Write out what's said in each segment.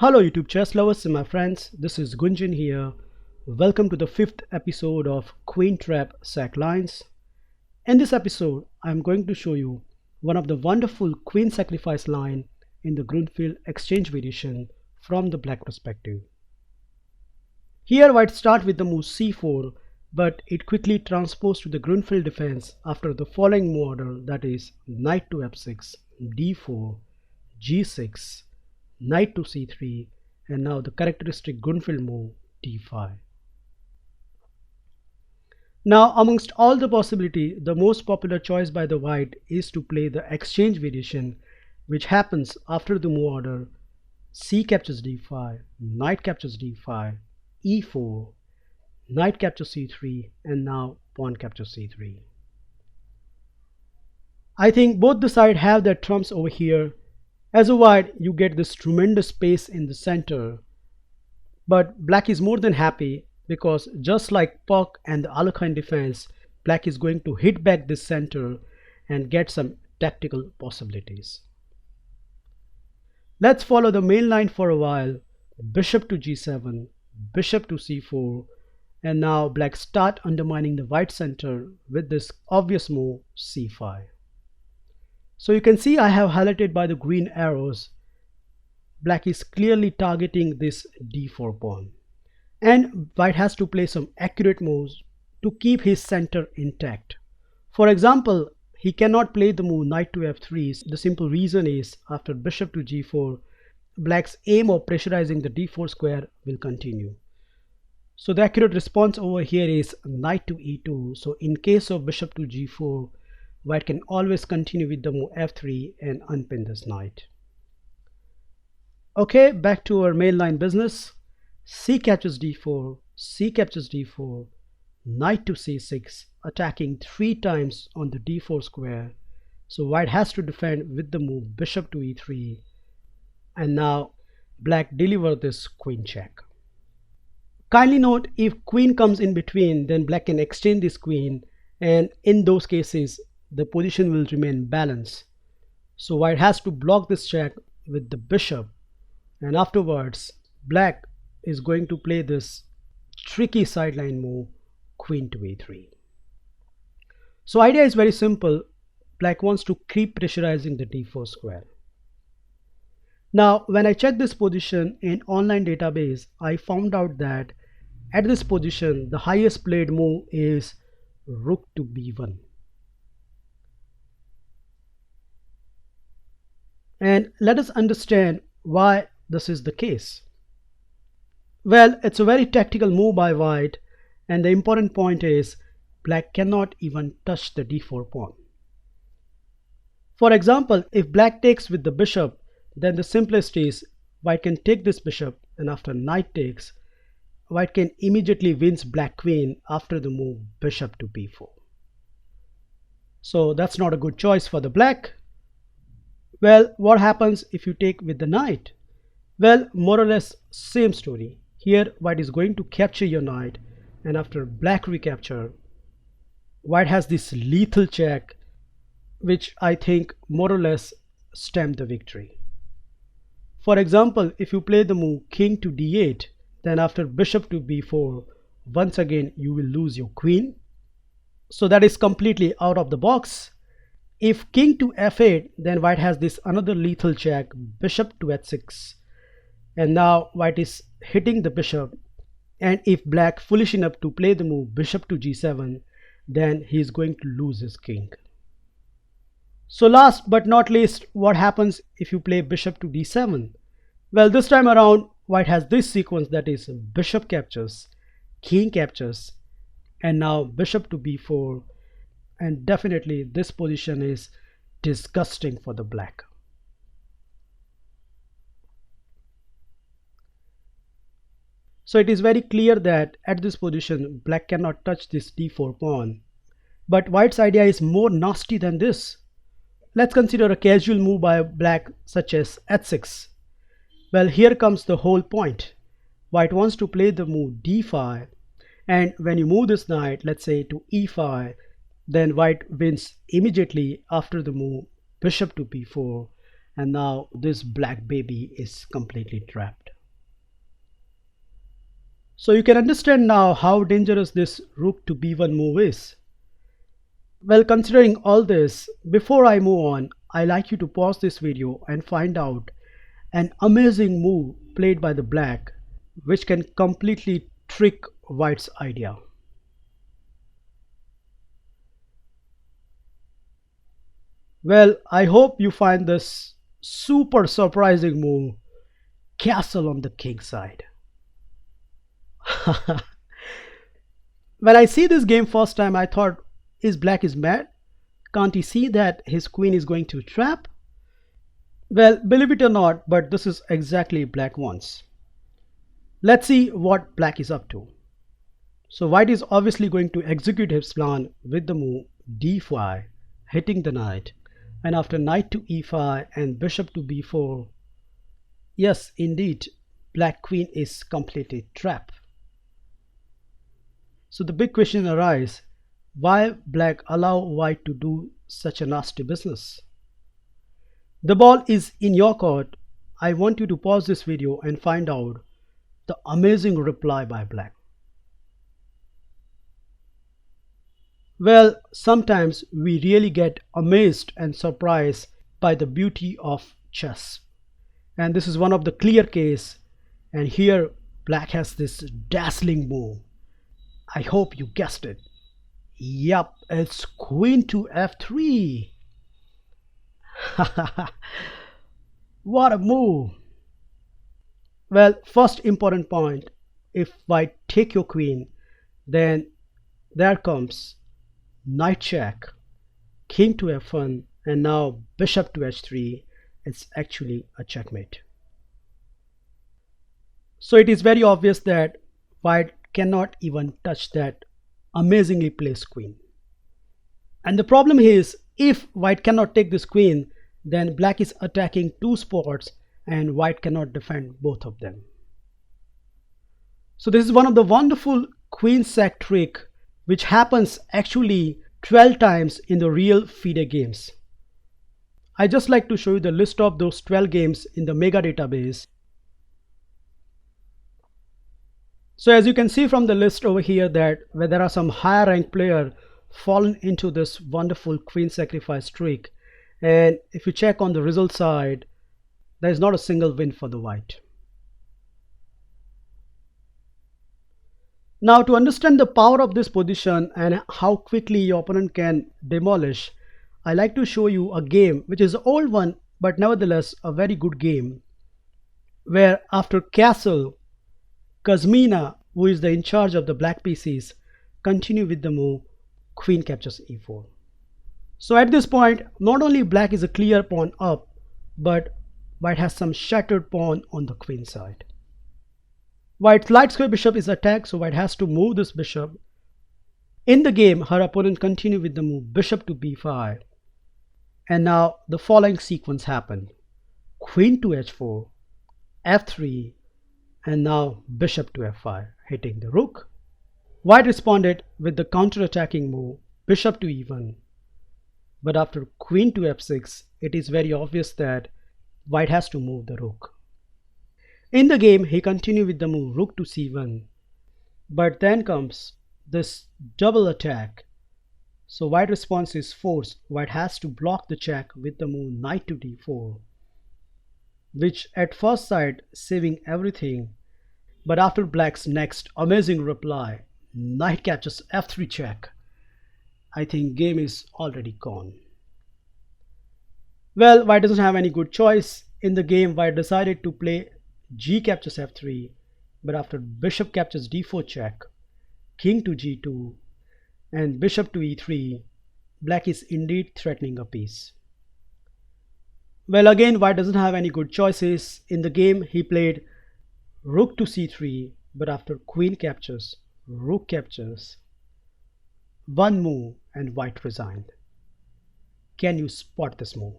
Hello YouTube chess lovers and my friends, this is Gunjan here. Welcome to the 5th episode of Queen Trap Sack Lines. In this episode, I am going to show you one of the wonderful queen sacrifice line in the Grunfeld exchange variation from the black perspective. Here white start with the move c4, but it quickly transposed to the Grunfeld defense after the following move order, that is knight to f6, d4, g6, knight to c3, and now the characteristic Grunfeld move d5. Now amongst all the possibility, the most popular choice by the white is to play the exchange variation, which happens after the move order c captures d5, knight captures d5, e4, knight captures c3, and now pawn captures c3. I think both the sides have their trumps over here. As a white, you get this tremendous space in the center, but black is more than happy because just like Puck and the Alekhine defense, black is going to hit back this center and get some tactical possibilities. Let's follow the main line for a while. Bishop to g7, bishop to c4, and now black start undermining the white center with this obvious move c5. So you can see I have highlighted by the green arrows, black is clearly targeting this d4 pawn. And white has to play some accurate moves to keep his center intact. For example, he cannot play the move knight to f3. The simple reason is after bishop to g4, black's aim of pressurizing the d4 square will continue. So the accurate response over here is knight to e2. So in case of bishop to g4, white can always continue with the move f3 and unpin this knight. Okay, back to our main line business. C captures d4, c captures d4, knight to c6, attacking 3 times on the d4 square. So white has to defend with the move bishop to e3, and now black deliver this queen check. Kindly note, if queen comes in between, then black can exchange this queen, and in those cases the position will remain balanced. So white has to block this check with the bishop, and afterwards black is going to play this tricky sideline move queen to e3. So idea is very simple. Black wants to keep pressurizing the d4 square. Now when I checked this position in online database, I found out that at this position the highest played move is rook to b1. And let us understand why this is the case. Well, it's a very tactical move by white, and the important point is black cannot even touch the d4 pawn. For example, if black takes with the bishop, then the simplest is white can take this bishop, and after knight takes, white can immediately wins black queen after the move bishop to b4. So that's not a good choice for the black. Well, what happens if you take with the knight? Well, more or less same story. Here white is going to capture your knight, and after black recapture, white has this lethal check, which I think more or less stemmed the victory. For example, if you play the move king to d8, then after bishop to b4, once again you will lose your queen. So that is completely out of the box. If king to f8, then white has this another lethal check, bishop to h6, and now white is hitting the bishop, and if black foolish enough to play the move bishop to g7, then he is going to lose his king. So last but not least, what happens if you play bishop to d7? Well, this time around white has this sequence, that is bishop captures, king captures, and now bishop to b4, and definitely this position is disgusting for the black. So it is very clear that at this position black cannot touch this d4 pawn. But white's idea is more nasty than this. Let's consider a casual move by black such as h6. Well, here comes the whole point. White wants to play the move d5, and when you move this knight, let's say to e5, then white wins immediately after the move bishop to b4, and now this black baby is completely trapped. So you can understand now how dangerous this rook to b1 move is. Well, considering all this, before I move on, I like you to pause this video and find out an amazing move played by the black which can completely trick white's idea. Well, I hope you find this super surprising move, castle on the king side. When I see this game first time, I thought, is black is mad? Can't he see that his queen is going to trap? Well, believe it or not, but this is exactly black wants. Let's see what black is up to. So white is obviously going to execute his plan with the move d5, hitting the knight, and after knight to e5 and bishop to b4, yes, indeed, black queen is completely trapped. So the big question arises, why black allow white to do such a nasty business? The ball is in your court. I want you to pause this video and find out the amazing reply by black. Well, sometimes we really get amazed and surprised by the beauty of chess. And this is one of the clear case. And here black has this dazzling move. I hope you guessed it. Yup, it's queen to f3. What a move. Well, first important point, if white take your queen, then there comes knight check, king to f1, and now bishop to h3. It's actually a checkmate. So it is very obvious that white cannot even touch that amazingly placed queen. And the problem is, if white cannot take this queen, then black is attacking two spots and white cannot defend both of them. So this is one of the wonderful queen sack trick which happens actually 12 times in the real FIDE games. I just like to show you the list of those 12 games in the mega database. So as you can see from the list over here that where there are some higher ranked player fallen into this wonderful queen sacrifice trick, and if you check on the result side, there is not a single win for the white. Now to understand the power of this position and how quickly your opponent can demolish, I like to show you a game which is an old one but nevertheless a very good game, where after castle, Kuzmina, who is the in charge of the black pieces, continue with the move queen captures e4. So at this point, not only black is a clear pawn up, but white has some shattered pawn on the queen side. White's light square bishop is attacked, so white has to move this bishop. In the game, her opponent continue with the move bishop to b5. And now the following sequence happened. Queen to h4, f3, and now bishop to f5, hitting the rook. White responded with the counter-attacking move bishop to e1. But after queen to f6, it is very obvious that white has to move the rook. In the game, he continued with the move rook to c1. But then comes this double attack. So white response is forced. White has to block the check with the move knight to d4, which at first sight saving everything. But after black's next amazing reply, knight captures f3 check, I think game is already gone. Well, white doesn't have any good choice. In the game, white decided to play g captures f3, but after bishop captures d4 check, king to g2, and bishop to e3, black is indeed threatening a piece. Well, again, white doesn't have any good choices. In the game, he played rook to c3, but after queen captures, rook captures, one move and white resigned. Can you spot this move?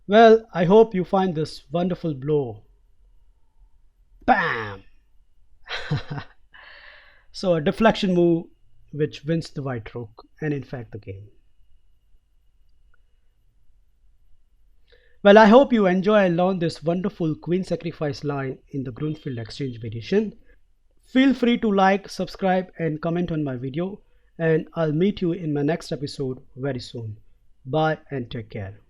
Well, I hope you find this wonderful blow. Bam! So a deflection move which wins the white rook and in fact the game. Well, I hope you enjoy and learn this wonderful queen sacrifice line in the Grunfeld exchange variation. Feel free to like, subscribe and comment on my video, and I'll meet you in my next episode very soon. Bye and take care.